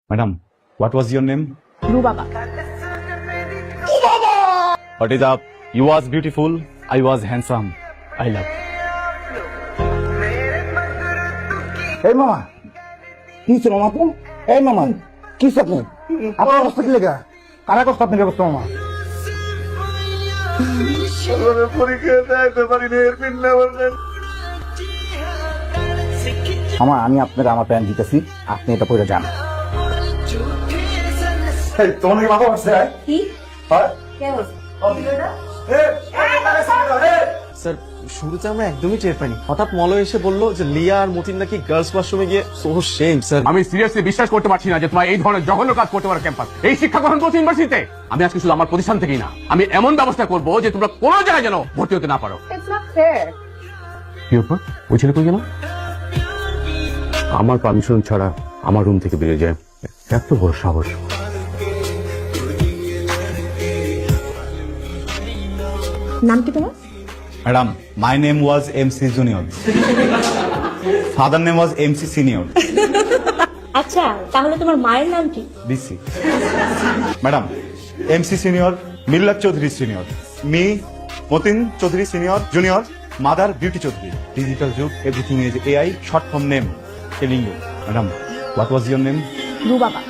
Madam, what was your name? Rubaba. What is up? You was beautiful, I was handsome. I love. এই মামা কি ছিল মামা আপু? এই মামা কি স্বপ্ন আপনার অবস্থা কি লেগা কারা কষ্ট আপনি ব্যবস্থা মামা মামা আমি আপনার আমার প্যান্ট দিতেছি আপনি এটা পরে যান তোমার কি মাথা আসছে কি? হ্যাঁ কে বলছে? স্যার শুরুতে আমরা একদমই টের পাইনি, হঠাৎ মলয় এসে বললো যে লিয়া আর মতিন নাকি গার্লস ওয়াশরুমে গিয়ে সো শেম। স্যার আমি সিরিয়াসলি বিশ্বাস করতে পারছি না যে তোমার এই ধরনের জঘন্য কাজ করতে পারো ক্যাম্পাস, এই শিক্ষা গ্রহণ করছো ইউনিভার্সিটিতে। আমি আজকে শুধু আমার প্রতিষ্ঠান থেকেই না, আমি এমন ব্যবস্থা করবো যে তোমরা কোনো জায়গায় যেন ভর্তি হতে না পারো। It's not fair. কি ব্যাপার? ওই ছেলে কই গেল? আমার পারমিশন ছাড়া আমার রুম থেকে বেরিয়ে যায়, এত বড় সাহস। নাম কি তোমার? Madam, my name was MC Junior. Father name was MC Senior. আচ্ছা, তাহলে তোমার মায়ের নাম কি? BC. Madam, MC Senior, Millat Chaudhary Senior. Me, Motin Chaudhary Senior, Junior. Mother Beauty Chaudhary. Digital Juke, everything is AI, short form name. Telling you. Madam, what was your name? Rubaba.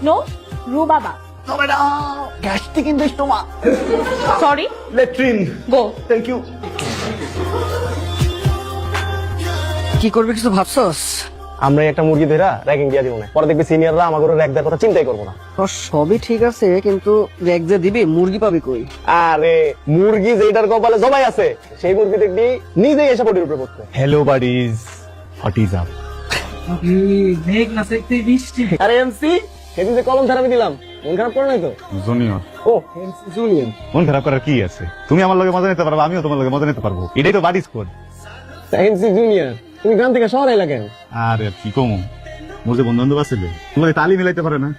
No, Rubaba. Gastric ইনভেস্টমা Sorry, Latrine. go. Thank you. কি করবে কিছু ভাবছস? আমরা একটা মুরগি ধরা ragging দিয়ে দিব না, পরে দেখবি সিনিয়ররা আমাকে র্যাগ দেওয়ার কথা চিন্তাই করবো না। তোর সবই ঠিক আছে কিন্তু র্যাক যে দিবি মুরগি পাবি কই? আরে মুরগি যেটার কপালে জবাই আছে সেই মুরগি দেখবি নিজেই এসে পড়ির উপরে পড়তে। Hello buddies. What is up? আরে এমসি সেদিন যে কলম থেরাপি দিলাম মন খারাপ করে নাই তো? Junior. ও এমসি জুনিয়র। মন খারাপ করার কি আছে? তুমি আমার লগে মজা নিতে পারবে, আমিও তোমার লগে মজা নিতে পারবো। এটাই তো বাডি স্কোয়াড। এমসি জুনিয়র তুমি গ্রাম থেকে শহরে এলা কেন? আরে কি কমু, মোর যে বন্ধু বান্ধব আছিল তোমার তালি মিলাইতে পারে না।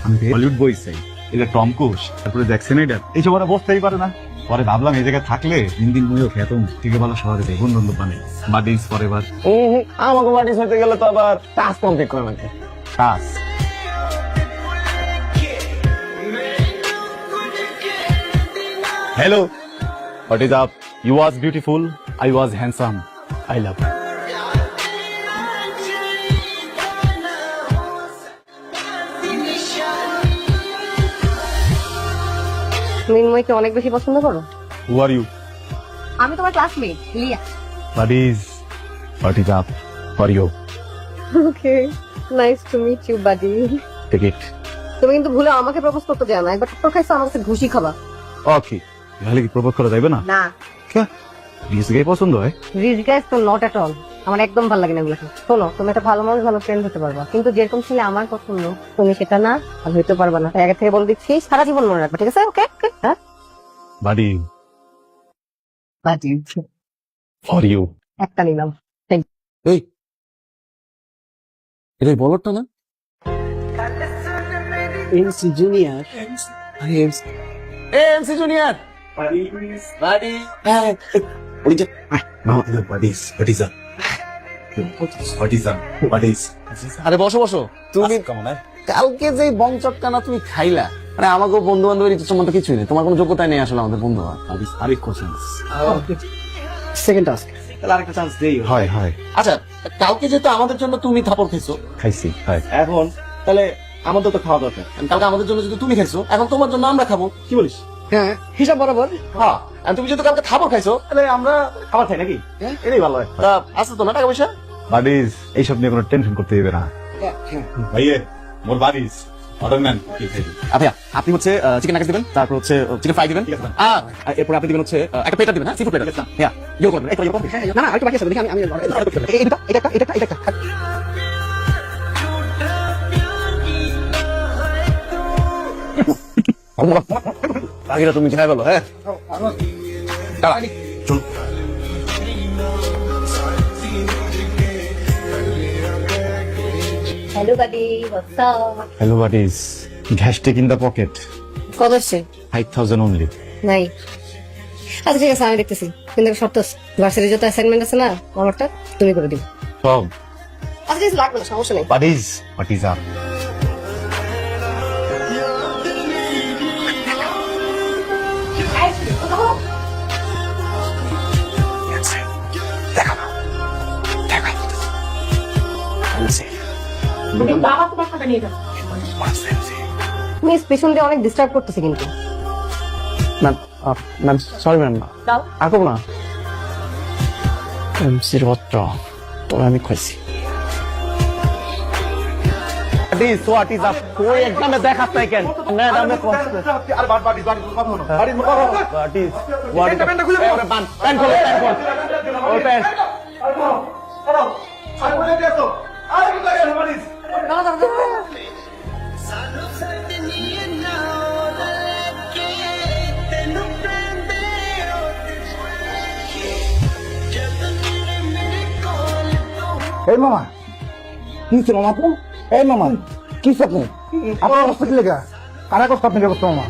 আমি হলিউড বই চাই, এটা টম ক্রুজ, তারপরে জ্যাকসন এইডার, এইসব ওরা বসতেই পারে না। পরে ভাবলাম এই জায়গায় থাকলে দিন দিন মুইও খেতাম, থেকে ভালো শহরে যাই, বন্ধু বান্ধব বানাই, বাডিজ ফরএভার। আমাকে বাটিস হইতে গেলে তো আবার টাস্ক কমপ্লিট করে নাকি? কাজ। Hello. What is up? You was beautiful, I was handsome. I love. তুমি মইকে অনেক বেশি পছন্দ করো? Who are you? আমি তোমার ক্লাসমেট, লিয়া। Buddies. What is up? For you. Okay, nice to meet you, buddy. Take it. তুমি কিন্তু ভুলে আমাকে প্রপোজ করতে যাও না, একবার টক্কর খাইছো আমার কাছে ঘুষি খাবা। Okay. তাহলে কি প্রপোজ করা যাবে না? না, রিস গাই পছন্দ হয়? রিচ গাইস তো নট এট অল, আমার একদম ভালো লাগে না এগুলো। শোনো, তুমি একটা ভালো মানুষ, ভালো ফ্রেন্ড হতে পারবা, কিন্তু যেরকম ছেলে আমার পছন্দ তুমি সেটা না আর হইতে পারবা না। তাই আগে থেকে বলে দিচ্ছি, সারা জীবন মনে রাখবা, ঠিক আছে? ওকে ওকে, হ্যাঁ Buddy. বাজি For you. একটা নিলাম। এই এটাই বলরটা না? MC junior. আরে এমসি জুনিয়র বাড়ি ওই যে Buddies. What is up? What is up? Buddies. আরে বসো বসো। তুমি Come on, কালকে যে বং চটকানা তুমি খাইলা, মানে আমাকে বন্ধু বান্ধবের ইচ্ছা সম্বন্ধে কিছুই নেই, তোমার কোনো যোগ্যতাই নেই আসলে আমাদের বন্ধু হওয়ার। আরেক কোশ্চেন্স। Second task. তাহলে আরেকটা চান্স দেই। হয় হয়। আচ্ছা কালকে যেহেতু আমাদের জন্য তুমি থাপড় খেয়েছো, খাইছি, হয়। এখন তাহলে আমাদের তো খাওয়া দরকার। কালকে আমাদের জন্য যদি তুমি খাইছো, এখন তোমার জন্য আমরা খাবো, কি বলিস? হ্যাঁ হিসাব বরাবর। হ্যাঁ, আর তুমি যেহেতু কালকে থাপড় খাইছো তাহলে আমরা খাবার খাই নাকি? এটাই ভালো হয়। তা আছে তো না টাকা পয়সা? Buddies, এইসব নিয়ে কোনো টেনশন করতে হবে না। ভাইয়ে, মোর buddies, order man, কি খাইবি? আচ্ছা আপনি হচ্ছে চিকেন নাগেটস দিবেন, তারপর হচ্ছে চিকেন ফ্রাই দিবেন, আর এরপর আপনি দিবেন হচ্ছে একটা পেটার দিবেন, হ্যাঁ সিফুড পেটার। হ্যাঁ ইয়ে করবেন, এই এরকম না না একটু বাকি আছে, দেখি আমি এটা বাকিটা তুমি খেয়ে ফেলো। হ্যাঁ দাঁড়া, চল। Hello buddy, what's up? Hello buddies. Hashtag in the pocket. কত আসছে? 5,000 only. নাই। আচ্ছা ঠিক আছে, আমি দেখতেছি, কিন্তু একটা শর্ত আছে, ভার্সিটির যত অ্যাসাইনমেন্ট আছে না আমারটা তুমি করে দিবে। সব আচ্ছা কিছু লাগবে না, সমস্যা নেই। What is up? মিস পেছন দিয়ে অনেক ডিস্টার্ব করতেছে কিন্তু। ম্যাম ম্যাম সরি ম্যাম, দাও। আর করবো না। এমসির পত্র তবে আমি খাইছি। What is up? কই এক্সামে দেখাত নাই কেন? ম্যাডামে কষ্ট। আর বাড়ি হোয়াট ইজ প্যান খোলো, প্যান খোল। ওই প্যান এই মামা কি হচ্ছে মামা তো? এই মামা কি হচ্ছে আপনি? আপনার অবস্থা কি লেখা? কারা করছে আপনার অবস্থা মামা?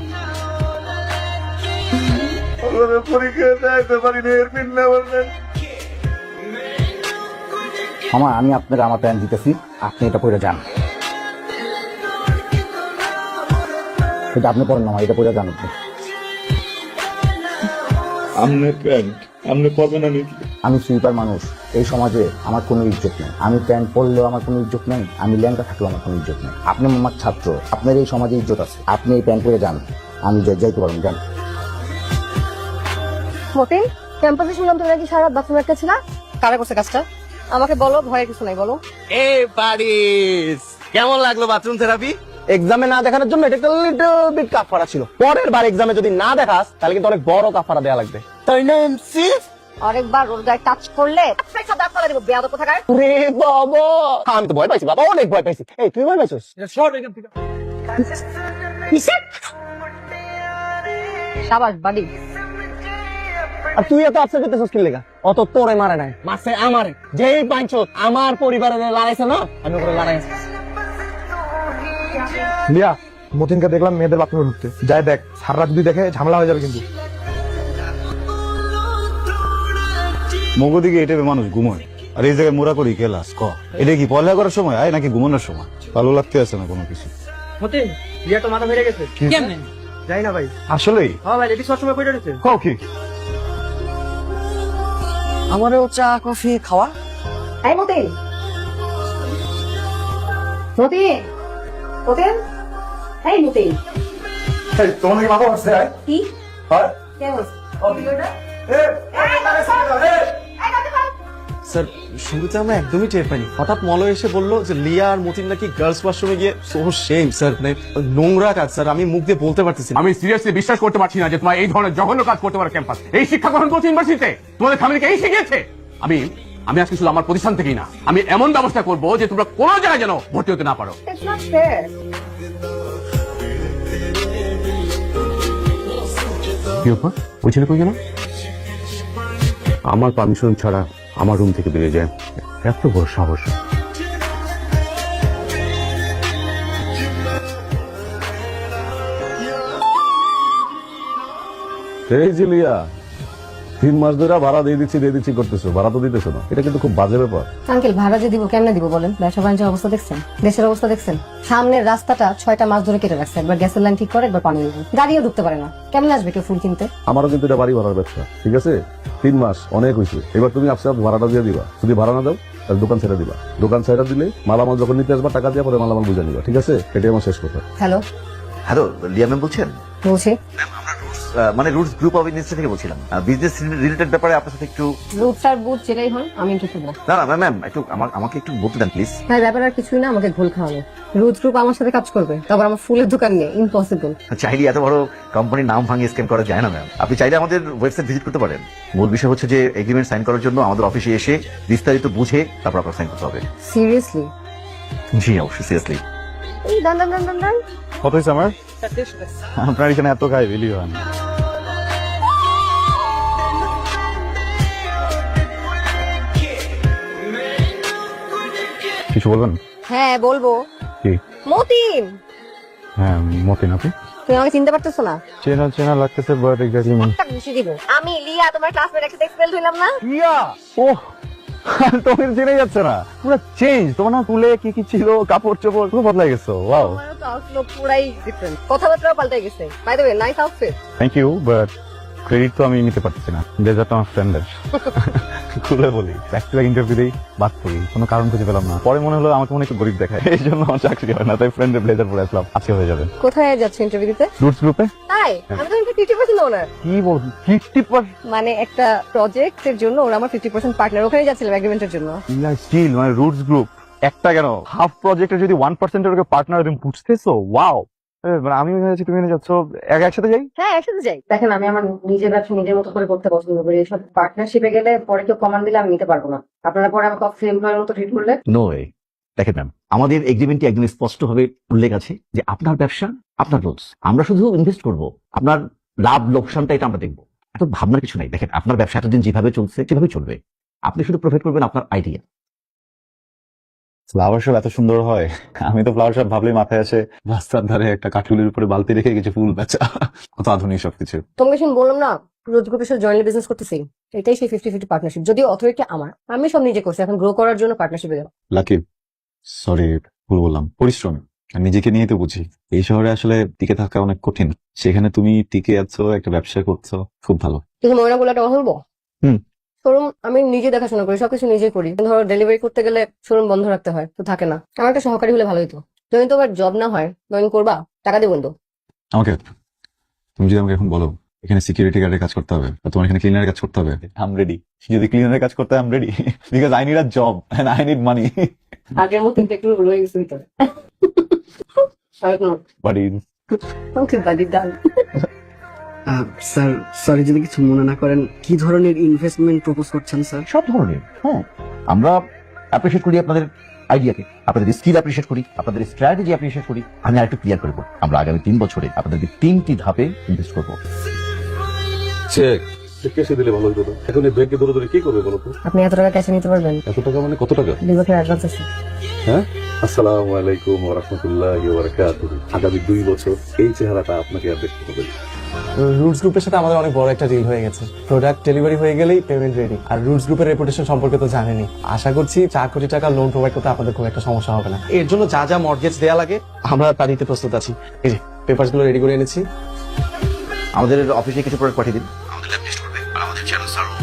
মামা আমি আপনাকে আমার প্যান্ট দিতেছি, আপনি এটা পরে যান। এটা আপনি পরেন মামা, এটা পরে যান আপনি। আমনের প্যান্ট আমনে পরবে না নাকি? আমি সুইপার মানুষ, এই সমাজে আমার কোনো ইজ্জত নেই। আমি প্যান্ট পরলেও আমার কোনো ইজ্জত নেই, আমি ল্যাংটা থাকলেও আমার কোনো ইজ্জত নেই। আপনি আমার ছাত্র, আপনার এই সমাজে ইজ্জত আছে। আপনি এই প্যান্ট পরে যান, আমি যাইতে পারেন, যান। মতিন, ক্যাম্পাসে শুনলাম তুমি নাকি সারা রাত বাথরুমে একটা ছিল। কারা করছে কাজটা? আমাকে বলো, ভয়ের কিছু নাই, বলো। এই পারিস কেমন লাগলো বাথরুম থেরাপি? এক্সামে না দেখানোর জন্য এটা একটা লিটল বিট কাফারা ছিল। পরের বার এক্সামে যদি না দেখাস তাহলে কিন্তু অনেক বড় কাফারা দেয়া লাগবে, তাই না এমসি? আরেকবার ওর গায়ে টাচ করলে একটা দাঁত ফালা দিব, বেয়াদব কোথাকার। রে বাবা, আমি তো ভয় পাইছি বাবা, অনেক ভয় পাইছি। এই তুই ভয় পাইছিস? সাবাস বাড়ি। আর তুই এত আপসেট হতেছিস কি লেগা? অত তোরে মারে নাই, মাসে আমারে। যেই পাঁচো আমার পরিবারের লড়াইছে না, আমি ওরে লড়াইছি। লিয়া, মতিনকে দেখলাম মেয়েদের বাথরুমে ঢুকতে। যাই দেখ, সারা রাত যদি দেখে ঝামেলা হয়ে যাবে কিন্তু। মগো দিকে এই টাইপের মানুষ ঘুমোয়, আর এই জায়গায় মোরা করি কেলাস ক। এটা কি পড়ালেখা করার সময় আয় নাকি ঘুমানোর সময়? ভালো লাগতে আছে না কোনো কিছু। মতিন, বিয়া তো মাথা ভেঙে গেছে। কেমনে? যাই না ভাই। আসলেই হ্যাঁ ভাই, লেডিস ওয়াশরুমে কইরা রয়েছে। কও কি? আমারও চা কফি খাওয়া। এই মতিন, মতিন, মতিন, এই মতিন। তোমার কি মাথা আসছে? কি? হ্যাঁ কেমন? স্যার শুরুতে আমরা একদমই টের পাইনি, হঠাৎ মলয় এসে বললো যে লিয়া আর মতিন নাকি গার্লস ওয়াশরুমে গিয়ে। সো শেম স্যার, মানে নোংরা কাজ স্যার, আমি মুখ দিয়ে বলতে পারতেছি না। আমি সিরিয়াসলি বিশ্বাস করতে পারছি না যে তোমার এই ধরনের জঘন্য কাজ করতে পারো ক্যাম্পাস। এই শিক্ষা গ্রহণ করছো ইউনিভার্সিটিতে? তোমাদের ফ্যামিলিকে এই শিখিয়েছে? আমি আজকে শুধু আমার প্রতিষ্ঠান থেকেই না, আমি এমন ব্যবস্থা করবো যে তোমরা কোনো জায়গায় যেন ভর্তি হতে না পারো। It's not fair. কি ব্যাপার? ওই ছেলে কই গেল? আমার পারমিশন ছাড়া আমার রুম থেকে বেরিয়ে যায়, এত বড় সাহস! এই যে লিয়া, 3 মাস ধরে ভাড়া দিয়ে দিচ্ছি করতেছো, ভাড়া তো দিতেছো না। এটা কিন্তু খুব বাজে ব্যাপার। আঙ্কেল ভাড়া যে দিব কেমনে দিব বলেন? ব্যবসা বাণিজ্যের অবস্থা দেখছেন, দেশের অবস্থা দেখছেন। সামনের রাস্তাটা 6টা মাস ধরে কেটে রাখছে, একবার গ্যাসের লাইন ঠিক করে, একবার পানি নেই, গাড়িও ঢুকতে পারে না। কেমনে আসবে কেউ ফুল কিনতে? আমারও কিন্তু এটা বাড়ি ভাড়ার ব্যবসা, ঠিক আছে? 3 মাস অনেক হয়েছে, এবার তুমি আপসে ভাড়াটা দিয়ে দিবা। যদি ভাড়া না দাও তাহলে দোকান ছেড়ে দিবা। দোকান ছেড়ে দিলে মালামাল যখন নিতে আসবা টাকা দিয়ে পরে মালামাল বুঝে নিবা, ঠিক আছে? এটাই আমার শেষ কথা। হ্যালো, হ্যালো, লিয়া ম্যাম বলছেন? বলছি। মানে রুটস গ্রুপ অফ ইন্ডাস্ট্রি থেকে বলছিলাম। বিজনেস রিলেটেড ব্যাপারে আপনার সাথে একটু। রুট স্যার বুট যেটাই হন, আমি ইন্টারেস্টেড না। না ম্যাম, একটু আমাকে একটু বলতে দেন প্লিজ। হ্যাঁ, ব্যাপার আর কিছুই না, আমাকে ঘোল খাওয়ানো। রুট গ্রুপ আমার সাথে কাজ করবে, তারপর আমার ফুলের দোকান নিয়ে, ইম্পসিবল। চাইলে এত বড় কোম্পানির নাম ভাঙিয়ে স্ক্যাম করা যায় না ম্যাম। আপনি চাইলে আমাদের ওয়েবসাইট ভিজিট করতে পারেন। মূল বিষয় হচ্ছে যে এগ্রিমেন্ট সাইন করার জন্য আমাদের অফিসে এসে বিস্তারিত বুঝে তারপর আপনার সাইন করতে হবে। সিরিয়াসলি? জি অবশ্যই, সিরিয়াসলি। এই দান দান দান দান দান। কত হয়েছে আমার? আপনার এখানে এত খাই ভ্যালু হয় না। কিছু বলবেন? হ্যাঁ বলবো। কি? মতিন, হ্যাঁ মতিন, আপনি তুমি আমাকে চিনতে পারতেছো না? চেনা লাগতেছে, বাট এক্স্যাক্টলি একটা ঘুষি দিব। আমি লিয়া, তোমার ক্লাসমেট একসাথে এক্সপেল হইলাম না? লিয়া। ওহ, তোমার জেনে যাচ্ছে না, পুরো চেঞ্জ। তোমার না তুলে কি কি ছিল, কাপড় চোপড় পুরো বদলাই গেছো। ওয়াও, আমারও তো আউটলুক পুরাই ডিফারেন্ট, কথাবার্তাও পাল্টে গেছে। By the way, nice outfit. Thank you, but credit তো আমি নিতে পারতেছি না, ডেজার্ট আমার ফ্রেন্ডের। খুলে বলি, ব্যাক টু ব্যাক ইন্টারভিউ দিই, বাদ পড়ি, কোনো কারণ খুঁজে পেলাম না। পরে মনে হলো আমাকে মনে একটু গরিব দেখায়, এই জন্য আমার চাকরি হয় না, তাই ফ্রেন্ডের ব্লেজার পরে আসলাম। আজকে হয়ে যাবে। কোথায় যাচ্ছে ইন্টারভিউ দিতে? রুটস গ্রুপে। তাই? আমি তো 50% ওনার। কি বল, 50%? মানে একটা প্রজেক্টের জন্য ওরা আমার 50% পার্টনার, ওখানে যাচ্ছিলাম এগ্রিমেন্টের জন্য। স্টিল মানে রুটস গ্রুপ একটা কেন, হাফ প্রজেক্টে যদি 1% এর পার্টনার তুমি বুঝতেছো? ওয়াও। মানে আমি ভেবেছি তুমি যাচ্ছ, একসাথে যাই। হ্যাঁ, একসাথে যাই। দেখেন, আমি আমার নিজের ব্যবসা নিজের মতো করে করতে পছন্দ করি। এসব পার্টনারশিপে গেলে পরে কেউ কমান দিলে আমি নিতে পারবো না। আপনারা পরে আমাকে অফিস এমপ্লয়ের মতো ট্রিট করলে। No way. দেখেন ম্যাম, আমাদের এগ্রিমেন্টে একদম স্পষ্টভাবে উল্লেখ আছে যে আপনার ব্যবসা, আপনার রুলস। আমরা শুধু ইনভেস্ট করব, আপনার লাভ লোকসানটা এটা আমরা দেখবো। এত ভাবনার কিছু নাই। দেখেন, আপনার ব্যবসা এতদিন যেভাবে চলছে সেভাবে চলবে, আপনি শুধু প্রফিট করবেন আপনার আইডিয়া। ফ্লাওয়ার শপ এত সুন্দর হয়, আমি তো ফ্লাওয়ার শপ ভাবলেই মাথায় আসে রাস্তার ধারে একটা কাঠুলির উপরে বালতি রেখে কিছু ফুল বেচা। কত আধুনিক সবকিছু। তোমাকে শুন বললাম না, রোজ গ্রুপের সাথে জয়েন্টলি বিজনেস করতেছি। এটাই সেই 50-50 পার্টনারশিপ। যদিও অথরিটি আমার, আমি সব নিজে করছি, এখন গ্রো করার জন্য পার্টনারশিপে যাবো। লাকি, সরি ভুল বললাম। পরিশ্রম আর নিজেকে নিয়ে তো বুঝি। এই শহরে আসলে টিকে থাকা অনেক কঠিন, সেখানে তুমি টিকে আছো, একটা ব্যবসা করছো, খুব ভালো। কিন্তু ময়না বলে একটা কথা বলবো। হুম। শোরুম আমি নিজে দেখাশোনা করি, সবকিছু নিজেই করি। ধরো ডেলিভারি করতে গেলে শোরুম বন্ধ রাখতে হয়, তো থাকে না। আমার একটা সহকারী হলে ভালো হতো। যদি তোমার জব না হয়, জয়েন করবা, টাকা দিয়ে বন্ধু। আমাকে তুমি যদি আমাকে এখন বলো এখানে সিকিউরিটি গার্ডের কাজ করতে হবে, আর তোমার এখানে ক্লিনারের কাজ করতে হবে, আই এম রেডি। যদি ক্লিনারের কাজ করতে হয়, I am ready, because I need a job and I need money. আগের মতো একটু রয়ে গেছে ভিতরে। বাট ওকে, বাড়ি ডান। স্যার, সরি যদি কিছু মনে না করেন, কি ধরনের ইনভেস্টমেন্ট প্রপোজ করছেন স্যার? সব ধরনের। হ্যাঁ, আমরা অ্যাপ্রিশিয়েট করি আপনাদের আইডিয়াকে, আপনাদের স্কিল অ্যাপ্রিশিয়েট করি, আপনাদের স্ট্র্যাটেজি অ্যাপ্রিশিয়েট করি। আমি আরেকটু ক্লিয়ার করবো, আমরা আগামী 3 বছরে আপনাদেরকে 3টি ধাপে ইনভেস্ট করবো। চেক কেসে দিলে ভালো হতো। এখন এই ব্যাংকে ধরে ধরে কি করবে বলো তো? আপনি এত টাকা ক্যাশে নিতে পারবেন? এত টাকা মানে কত টাকা? 2 বছর অ্যাডভান্স আছে। হ্যাঁ, আসসালামু আলাইকুম ওয়া রাহমাতুল্লাহি ওয়া বারাকাতুহু। আগামী 2 বছর এই চেহারাটা আপনাকে আর দেখতে হবে। রুটস গ্রুপের সাথে আমাদের অনেক বড় একটা ডিল হয়ে গেছে। প্রোডাক্ট ডেলিভারি হয়ে গেলেই পেমেন্ট রেডি। আর রুটস গ্রুপের রেপুটেশন সম্পর্কে তো জানেনই। আশা করছি 4 কোটি টাকা লোন প্রোভাইড করতে আপনাদের খুব একটা সমস্যা হবে না। এর জন্য যা যা মর্টগেজ দেয়া লাগে আমরা তা দিতে প্রস্তুত আছি। এই যে পেপারস গুলো রেডি করে এনেছি। আমাদের অফিসে কিছু প্রোডাক্ট পাঠিয়ে দিন,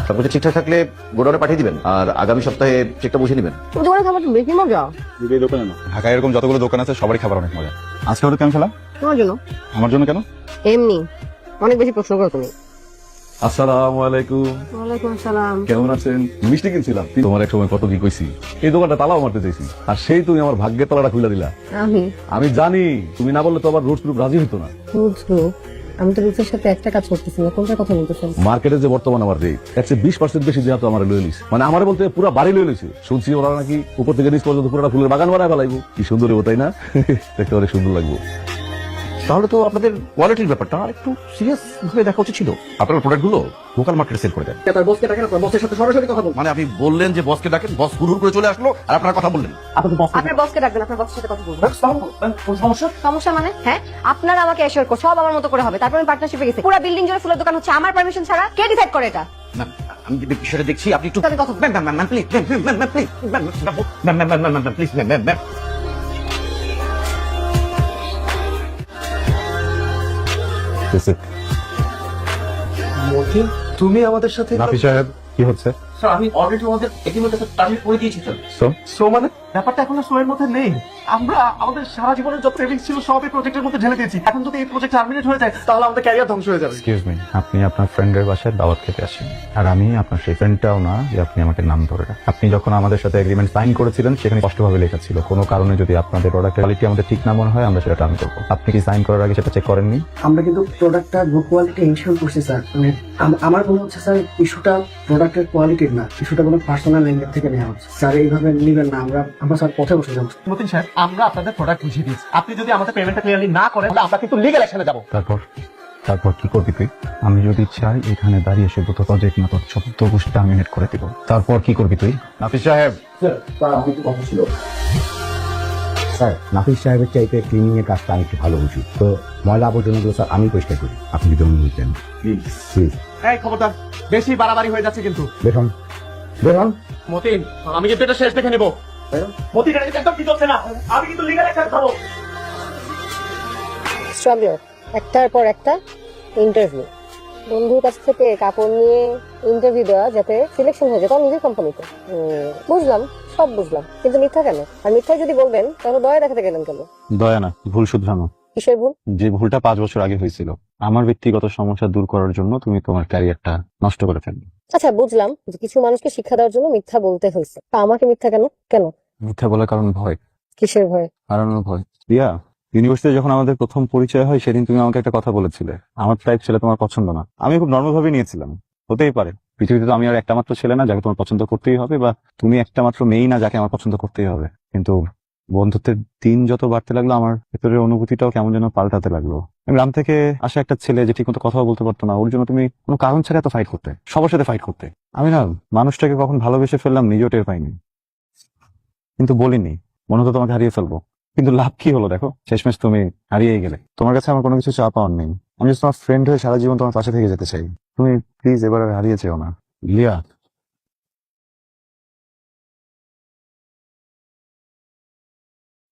সবকিছু ঠিকঠাক থাকলে গোডাউনে পাঠিয়ে দিবেন, আর আগামী সপ্তাহে চেকটা বুঝে নেবেন। দোকানে খাবার তো বেশি মজা। এই দোকানে না, ঢাকায় এরকম যতগুলো দোকান আছে সবারই খাবার অনেক মজা। আজকে ওটা কেমন খেলা? তোমার জন্য। আমার জন্য কেন? এমনি অনেক বেশি প্রশ্ন করো তুমি। আসসালামু আলাইকুম। ওয়ালাইকুম আসসালাম। কেমন আছেন? মিষ্টি কিনছিলাম, তোমার এক সময় কত কি কইছি। এই দোকানটা তালাও মারতে চাইছি, আর সেই তুমি আমার ভাগ্যের তালাটা খুলে দিলা। আমি জানি তুমি না বললে তো আবার রোজ গ্রুপ রাজি হতো না। আমি তো রুচের সাথে একটা কাজ করতেছি না, কোনটা কথা বলতেছেন? মার্কেটে যে বর্তমান আমার রেট 120% বেশি দেওয়া তো আমার লয়ে লিস, মানে আমার বলতে পুরো বাড়ি লয়ে লিছে। শুনছি ওরা নাকি উপর থেকে নিচ পর্যন্ত পুরোটা ফুলের বাগান বানায় ফেলাইবো। কি সুন্দর হবো তাই না? দেখতে অনেক সুন্দর লাগবো। তাহলে তো আপনাদের কোয়ালিটির ব্যাপারটা আর একটু সিরিয়াস ভাবে দেখা উচিত ছিল। আপনার প্রোডাক্ট গুলো লোকাল মার্কেটে সেল করে দেন। তার বসকে ডাকেন, আপনার বসের সাথে সরাসরি কথা বলুন। মানে আপনি বললেন যে বসকে ডাকেন, বস হুড় করে চলে আসলো, আর আপনার কথা বললেন। আপনার বসকে ডাকবেন, আপনার বসের সাথে কথা বলবেন। সমস্যা মানে? হ্যাঁ, আপনারা আমাকে এশিওর করো সব আমার মতো করে হবে, তারপর আমি পার্টনারশিপে গেছি। পুরো বিল্ডিং জুড়ে ফুলের দোকান হচ্ছে আমার পারমিশন ছাড়া। কে ডিসাইড করে এটা? না, আমি বিষয়টা দেখছি, আপনি একটু তাদের কথা বলুন। Ma'am please, ma'am please, ma'am. তুমি আমাদের সাথে নাফি সাহেব, কি হচ্ছে? আমি অলরেডি আমাদের এগ্রিমেন্টের সাথে টার্মিনেট করে দিয়েছি স্যার। সো মানে ব্যাপারটা এখন আর শোয়ের মধ্যে নেই। আমরা আমাদের সারা জীবনের যত সেভিংস ছিল সব এই প্রজেক্টের মধ্যে ঢেলে দিয়েছি। এখন যদি এই প্রজেক্ট টার্মিনেট হয়ে যায় তাহলে আমাদের ক্যারিয়ার ধ্বংস হয়ে যাবে। এক্সকিউজ মি, আপনি আপনার ফ্রেন্ডের বাসায় দাওয়াত খেতে আসেন, আর আমি আপনার সেই ফ্রেন্ডটাও না যে আপনি আমাকে নাম ধরে রাখেন। আপনি যখন আমাদের সাথে এগ্রিমেন্ট সাইন করেছিলেন সেখানে স্পষ্টভাবে লেখা ছিল কোনো কারণে যদি আপনাদের প্রোডাক্টের কোয়ালিটি আমাদের ঠিক না মনে হয় আমরা সেটা টার্ন করবো। আপনি কি সাইন করার আগে সেটা চেক করেননি? আমরা কিন্তু প্রোডাক্টটা গুড কোয়ালিটি ইনশিওর করছি স্যার। মানে আমার মনে হচ্ছে স্যার ইস্যুটা প্রোডাক্টের কোয়ালিটির না, ইস্যুটা কোনো পার্সোনাল অ্যাঙ্গেল থেকে নেওয়া হচ্ছে। স্যার এইভাবে নিবেন না, আমরা স্যার পথে বসে যাবো। মতিন সাহেব, আমরা আপনাদের প্রোডাক্ট বুঝিয়ে দিয়েছি। আপনি যদি আমাদের পেমেন্টটা ক্লিয়ারলি না করেন তাহলে আমরা কিন্তু লিগ্যাল অ্যাকশনে যাব। তারপর কি করবি তুই? আমি যদি চাই এখানে দাঁড়িয়ে সে দুটো প্রজেক্ট না তোর সব গোষ্ঠী টার্মিনেট করে দিব। তারপর কি করবি তুই? নাফিস সাহেব, স্যার, নাফিস সাহেবের চাইতে ক্লিনিং এর কাজটা আমি একটু ভালো বুঝি, তো ময়লা আবর্জনাগুলো স্যার আমি পরিষ্কার করি, আপনি যদি অনুমতি দেন প্লিজ। এই খবরদার, বেশি বাড়াবাড়ি হয়ে যাচ্ছে কিন্তু। বেরোন। মতিন, আমি কিন্তু এটা শেষ দেখে নেবো। মতিন, এটা কিন্তু একদম ঠিক হচ্ছে না। আমি কিন্তু লিগাল অ্যাকশন খাবো। স্ট্রবের একটার পর একটা ইন্টারভিউ, বন্ধুর কাছ থেকে কাপড় নিয়ে ইন্টারভিউ দেওয়া যাতে সিলেকশন হয়ে যায়, তখন নিজের কোম্পানিতে। বুঝলাম, সব বুঝলাম, কিন্তু মিথ্যা কেন? আর মিথ্যা যদি বলবেন তাহলে দয়া দেখাতে গেলেন কেন? দয়া না, ভুল শুধরানো। কিসের ভুল? যে ভুলটা 5 বছর আগে হয়েছিল, আমার ব্যক্তিগত সমস্যা দূর করার জন্য তুমি তোমার ক্যারিয়ারটা নষ্ট করে ফেলবে। আচ্ছা, বুঝলাম যে কিছু মানুষকে শিক্ষা দেওয়ার জন্য মিথ্যা বলতে হয়েছে, তা আমাকে মিথ্যা কেন? কেন? মিথ্যা বলার কারণ ভয়, কিসের ভয়? হারানোর ভয়। রিয়া, ইউনিভার্সিটিতে যখন আমাদের প্রথম পরিচয় হয় সেদিন তুমি আমাকে একটা কথা বলেছিলে, আমার টাইপ ছেলে তোমার পছন্দ না। আমি খুব নর্মাল ভাবে নিয়েছিলাম, হতেই পারে, পৃথিবীতে তো আমি আর একটা মাত্র ছেলে না যাকে তোমার পছন্দ করতেই হবে, বা তুমি একটা মাত্র মেয়েই না যাকে আমার পছন্দ করতেই হবে। কিন্তু বন্ধুত্বের দিন যত বাড়তে লাগলো, আমার ভেতরের অনুভূতিটাও কেমন যেন পাল্টাতে লাগলো। গ্রাম থেকে আসা একটা ছেলে যে ঠিক মতো কথাও বলতে পারতো না, ওর জন্য তুমি কোনো কারণ ছাড়া এত ফাইট করতে, সবার সাথে ফাইট করতে। আমি না মানুষটাকে কখন ভালোবেসে ফেললাম নিজেও টের পাইনি, কিন্তু বলিনি, মনে হতো তোমাকে হারিয়ে ফেলবো। কিন্তু লাভ কি হলো দেখো, শেষমেশ তুমি হারিয়েই গেলে। তোমার কাছে আমার কোনো কিছু চা পাওয়ার নেই, আমি just তোমার ফ্রেন্ড হয়ে সারা জীবন তোমার পাশে থেকে যেতে চাই। তুমি প্লিজ এবার আর হারিয়ে যেও না, লিয়া।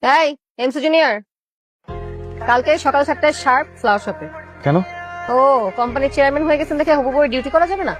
এই এমসি জুনিয়র, কালকে সকাল 7টায় শার্প ফ্লাওয়ার শপে। কেন? ও, কোম্পানির চেয়ারম্যান হয়ে গেছেন দেখে হুবহু করে ডিউটি করা যাবে না?